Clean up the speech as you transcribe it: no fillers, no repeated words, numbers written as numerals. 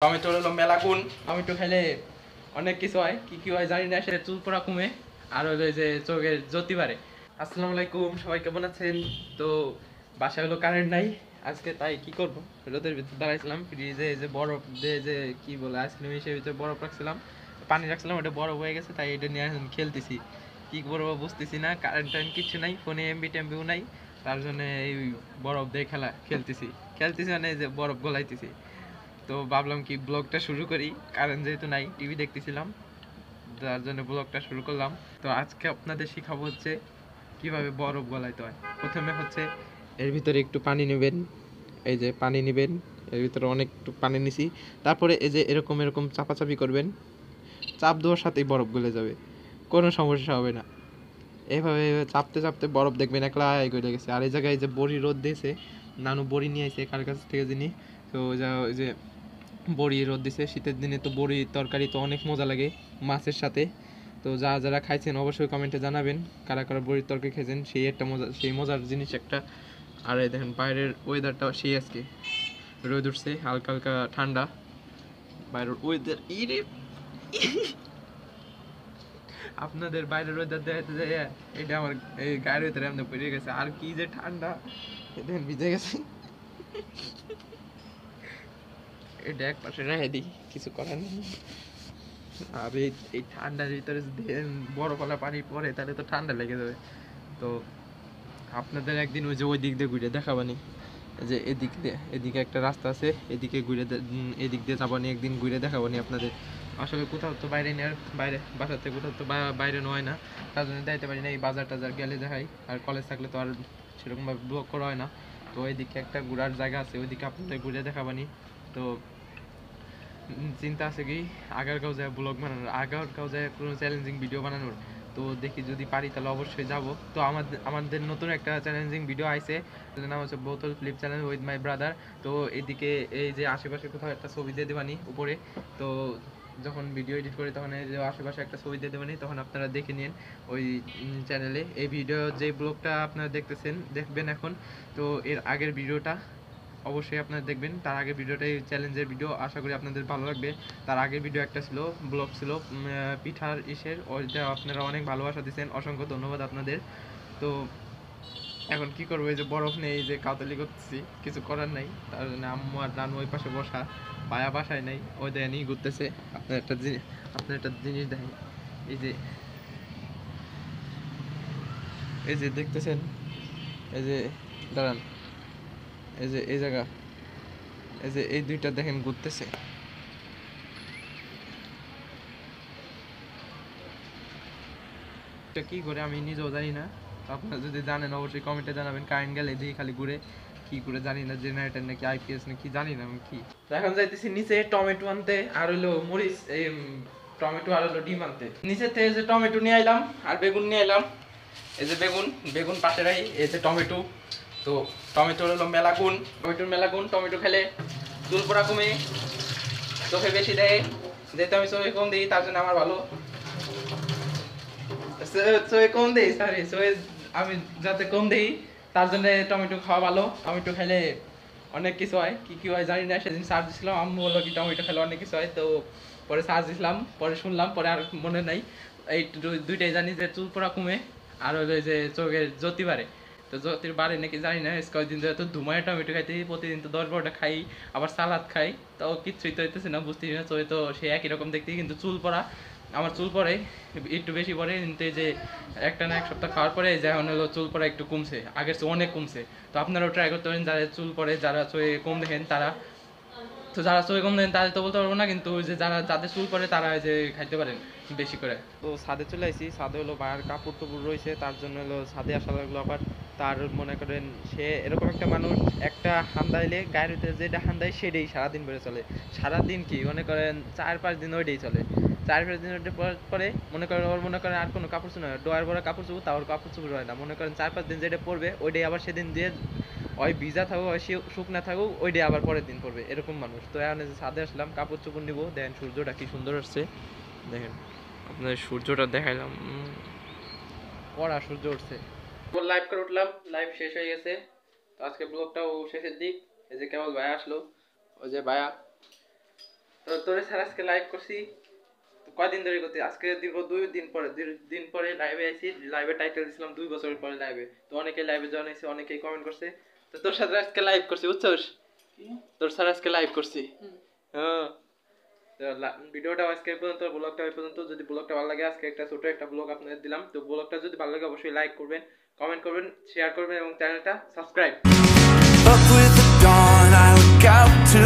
Tomato হলো মেলা গুণ। টমেটো খেলে অনেক কিছু হয়, কি কি হয় জানি না, সেটা চুল পড়া কমে আর হলো যে চোখের জ্যোতি বাড়ে। আসসালামু আলাইকুম, সবাই কেমন আছেন? তো বাসায় হলো কারেন্ট নাই আজকে, তাই কি করব, রোদের ভিতর দাঁড়াইছিলাম, ফ্রিজে যে বরফ দিয়ে যে কি বলে আইসক্রিম হিসেবে ভিতরে বরফ রাখছিলাম, পানি রাখছিলাম, ওটা বরফ হয়ে গেছে, তাই এটা নিয়ে এখন খেলতেছি। কি করবো বুঝতেছি না, কারেন্ট টারেন্ট কিচ্ছু নাই, ফোনে এমবি টেমবিও নাই, তার জন্য এই বরফ দিয়ে খেলতেছি খেলতেছি মানে যে বরফ গলাইতেছি। তো ভাবলাম কি ব্লগটা শুরু করি, কারণ যেহেতু নাই, টিভি দেখতেছিলাম, যার জন্য ব্লগটা শুরু করলাম। তো আজকে আপনাদের শিখাবো হচ্ছে কিভাবে বরফ গলাইতে হয়। প্রথমে হচ্ছে এর ভিতরে একটু পানি নেবেন, এই যে পানি নেবেন, এর ভিতরে অনেক একটু পানি নিছি, তারপরে এই যে এরকম এরকম চাপাচাপি করবেন, চাপ দেওয়ার সাথেই বরফ গলে যাবে, কোনো সমস্যা হবে না। এইভাবে চাপতে চাপতে বরফ দেখবেন একলাই গলে গেছে। আর এই জায়গায় যে বড়ি রোদ দিয়েছে, নানু বড়ি নিয়ে আসে কার কাছ থেকে যিনি, তো যা ওই যে বড়ি রোদ দিছে, শীতের দিনে তো বড়ির তরকারি তো অনেক মজা লাগে মাছের সাথে। তো যারা খাইছেন অবশ্যই কমেন্টে জানাবেন কারা কারা বড়ির তরকারি খেয়েছেন, সেই একটা মজা, সেই মজার জিনিস একটা। আর এই দেখেন বাইরের ওয়েদারটাও সেই, আজকে রোদ উঠছে, হালকা হালকা ঠান্ডা বাইরের ওয়েদার। ইরে আপনাদের বাইরের ওয়েদার দেখাতে যায়, এটা আমার এই গায়ের ভিতরে এমনি পড়ে গেছে, আর কি যে ঠান্ডা, দেখেন ভিজে গেছে। এটা এক পাশে রেখে দিই, কিছু করার নেই। আর এই ঠান্ডার ভিতরে যদি বরফওয়ালা পানি পড়ে তাহলে তো ঠান্ডা লেগে যাবে। তো আপনাদের একদিন ওই যে ওই দিক দিয়ে ঘুরে দেখাবানি, যে এদিক দিয়ে, এদিকে একটা রাস্তা আছে, এদিকে এদিক দিয়ে যাবানি, একদিন ঘুরে দেখাবানি আপনাদের। আসলে কোথাও তো বাইরে নেওয়ার, বাইরে বাসার থেকে কোথাও তো বাইরে নেওয়া হয় না, তার জন্য যাইতে পারি না। এই বাজার টাজার গেলে দেখাই, আর কলেজ থাকলে তো আর সেরকমভাবে ব্লগ করা হয় না। তো ওইদিকে একটা ঘোরার জায়গা আছে, ওইদিকে আপনাদের ঘুরে দেখাবানি। তো চিন্তা আছে কি আগারগাঁও যায় ব্লগ বানানোর, আগারগাঁও যায় কোনো চ্যালেঞ্জিং ভিডিও বানানোর। তো দেখি যদি পারি তাহলে অবশ্যই যাব। তো আমাদের নতুন একটা চ্যালেঞ্জিং ভিডিও আইছে, এটার নাম হচ্ছে বোতল flip challenge with my brother. তো এদিকে এই যে আশেপাশে কোথাও একটা ছবি দিয়ে দেবানি উপরে। তো যখন ভিডিও এডিট করি তখন এই যে আশেপাশে একটা ছবি দিয়ে দেবানি, তখন আপনারা দেখে নিন ওই চ্যানেলে। এই ভিডিও যে ব্লগটা আপনারা দেখবেন এখন, তো এর আগের ভিডিওটা অবশ্যই আপনারা দেখবেন। তার আগে ভিডিওটাই চ্যালেঞ্জের ভিডিও, আশা করি আপনাদের ভালো লাগবে। তার আগের ভিডিও একটা ছিল, ব্লগ ছিল পিঠার ইসের, ওইটা আপনারা অনেক ভালোবাসা দিচ্ছেন, অসংখ্য ধন্যবাদ আপনাদের। তো এখন কি করবো, এই যে বরফ নেই, এই যে কাতলি করতেছি, কিছু করার নাই, তার জন্য আম্মু আর নানু ওই পাশে বসা, বায়া বাসায় নেই, ওই দেখেন ঘুরতেছে। আপনার একটা জিনিস দেখেন, এই যে এই যে দেখতেছেন, এই যে দাঁড়ান, এই যে এই জায়গা, এই যে এই দুইটা দেখেন ঘুরতেছে। কি করে আমি নিজেও জানি না, আপনারা যদি জানেন অবশ্যই কমেন্টে জানাবেন। কারেন্ট গেলে দেখি খালি ঘুরে, কি করে জানি না, জেনারেটর নাকি আইপিএস নাকি জানি না আমি কি। এখন যাইতেছি নিচে টমেটো আনতে, আর হইলো মরিচ, এই টমেটো আর হইলো ডিম আনতে। নিচে থেকে যে টমেটো নিয়ে আইলাম আর বেগুন নিয়ে আইলাম। এই যে বেগুন, বেগুন পাশে রাখি, এই যে টমেটো। তো টমেটো হলো মেলা গুণ, টমেটোর মেলা গুণ। টমেটো খেলে চুল পড়া কমে, চোখে বেশি দেয়, যেহেতু আমি চোখে কম দিই তার জন্য আমার ভালো। কম দেই, সরি, আমি যাতে কম দেই তার জন্য টমেটো খাওয়া ভালো। টমেটো খেলে অনেক কিছু হয়, কি কি হয় জানি না, সেদিন সার্চ দিছিলাম, আম্মু বললো কি টমেটো খেলে অনেক কিছু হয়। তো পরে সার্চ দিছিলাম, পরে শুনলাম, পরে আর মনে নাই। এই দুইটাই জানি, যে চুল পড়া কমে আর হলো যে চোখের জ্যোতি বাড়ে। তো জ্যোতির বাড়ে নাকি জানি না, কয়েকদিন ধরে তো ধুমায় টমেটো খাইতে, প্রতিদিন তো 10-12টা খাই, আবার সালাদ খাই, তাও কিচ্ছুই তো হইতেছে না, বুঝতেছি না। চোখে তো সে একই রকম দেখতে, কিন্তু চুল পড়া, আমার চুল পড়ে একটু বেশি পড়ে, কিন্তু এই যে একটা না এক সপ্তাহ খাওয়ার পরে যেমন হলো চুল পড়া একটু কমছে, আগের চেয়ে অনেক কমছে। তো আপনারাও ট্রাই করতে পারেন, যারা চুল পড়ে, যারা চোখে কম দেখেন তারা। তো যারা চোখে কম দেখেন তাদের তো বলতে পারবো না, কিন্তু যে যাদের চুল পড়ে তারা যে খাইতে পারেন বেশি করে। তো ছাদে চলে আসি, ছাদে হলো বাইরের কাপড় টুপুর রয়েছে, তার জন্য হলো ছাদে আসা লাগলো আবার। তার মনে করেন সে এরকম একটা মানুষ, একটা হান্দাইলে গায়ের ভিতরে যেটা হান্দাই সেটাই সারাদিন বেড়ে চলে। সারাদিন কি মনে করেন 4-5 দিন ওইটাই চলে। 4-5 দিন ওইটা পরে মনে করেন আর কোনো কাপড় চোপড় হয়, ডোয়ার ভরা কাপড় চোপড়, তাও কাপড় চোপড় হয় না। মনে করেন 4-5 দিন যেটা পরবে ওইটাই আবার সেদিন দিয়ে, ওই ভিজা থাকুক ওই শুকনা থাকুক, ওইটাই আবার পরের দিন পরবে, এরকম মানুষ। তো এখন ছাদে আসলাম কাপড় চোপড় নিবো। দেখেন সূর্যটা কি সুন্দর আসছে, দেখেন আপনাদের সূর্যটা দেখাইলাম, কড়া সূর্য উঠছে। লাইভ করে উঠলাম, লাইভ শেষ হয়ে গেছে। তো আজকে ব্লগটাও শেষের দিক। এই যে কেবল ভাইয়া আসলো, ওই যে ভাইয়া, তো তোরে স্যার আজকে লাইভ করছি কয়দিন ধরে করতে, আজকে দীর্ঘ 2 দিন পরে, 2 দিন পরে লাইভে আইছি। লাইভে টাইটেল দিছিলাম 2 বছর পরে লাইভে। তো অনেকে লাইভে জয়েন হয়েছে, অনেকেই কমেন্ট করছে। তো তোর সাথে আজকে লাইভ করছি, বুঝছস? তোর স্যার আজকে লাইভ করছি। হ্যাঁ, তো ভিডিওটা আজকে এই পর্যন্ত, ব্লগটা এই পর্যন্ত। যদি ব্লগটা ভালো লাগে, আজকে একটা ছোট একটা ব্লগ আপনাদের দিলাম। তো ব্লগটা যদি ভালো লাগে অবশ্যই লাইক করবেন, কমেন্ট করবেন, শেয়ার করবেন এবং চ্যানেলটা subscribe. Up with the dawn, I look out to